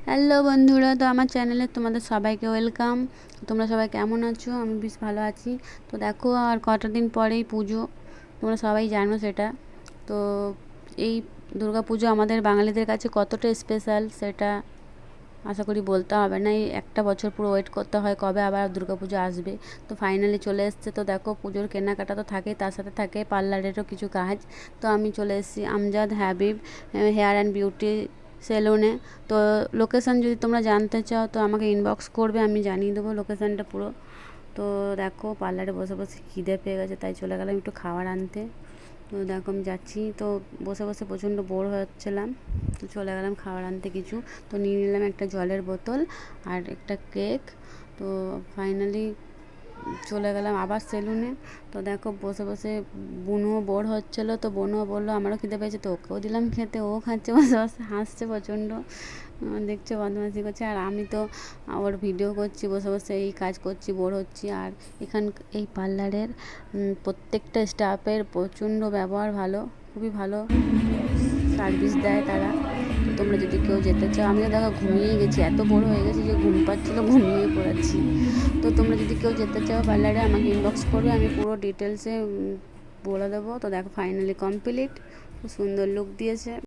Hello বন্ধুরা, তো আমার চ্যানেলে তোমাদের সবাইকে ওয়েলকাম। তোমরা সবাই কেমন আছো? আমি বেশ ভালো আছি। তো দেখো, আর কটা দিন পরেই পুজো, তোমরা সবাই জানো সেটা। তো এই দুর্গা পুজো আমাদের বাঙালিদের কাছে কতটা স্পেশাল সেটা আশা করি বলতে হবে না। এই একটা বছর পুরো ওয়েট করতে হয় কবে আবার দুর্গা পুজো আসবে। তো ফাইনালি চলে এসছে। তো দেখো, পুজোর কেনাকাটা তো থাকেই, তার সাথে থাকে পার্লারেরও কিছু কাজ। তো আমি চলে এসেছি Amjad Habib hair and beauty সেলুনে। তো লোকেশান যদি তোমরা জানতে চাও তো আমাকে ইনবক্স করবে, আমি জানিয়ে দেবো লোকেশানটা পুরো। তো দেখো, পার্লারে বসে বসে খিদে পেয়ে গেছে, তাই চলে গেলাম একটু খাবার আনতে। তো দেখো আমি যাচ্ছি, তো বসে বসে প্রচণ্ড বোর হচ্ছিলাম, তো চলে গেলাম খাবার আনতে কিছু। তো নিয়ে নিলাম একটা জলের বোতল আর একটা কেক। তো ফাইনালি চলে গেলাম আবার সেলুনে। তো দেখো বসে বসে বোনও বোর হচ্ছিলো, তো বোনও বললো আমারও খিদে পেয়েছে, তো ওকেও দিলাম খেতে। ও খাচ্ছে, বসে বসে হাসছে প্রচণ্ড, দেখছে বদমাইশি করছে। আর আমি তো ওর ভিডিও করছি, বসে বসে এই কাজ করছি, বোর হচ্ছি। আর এই পার্লারের প্রত্যেকটা স্টাফের প্রচণ্ড ব্যবহার ভালো, খুবই ভালো সার্ভিস দেয় তারা। তো তোমরা যদি কেউ যেতে চাও, আমিও দেখো ঘুমিয়ে গেছি, এত বড় হয়ে গেছি যে ঘুম পাচ্ছিলো, ঘুমিয়ে পড়েছি। তো তোমরা যদি কেউ যেতে চাও পার্লারে, আমাকে ইনবক্স করবে, আমি পুরো ডিটেলসে বলে দেবো। তো দেখো ফাইনালি কমপ্লিট, খুব সুন্দর লুক দিয়েছে।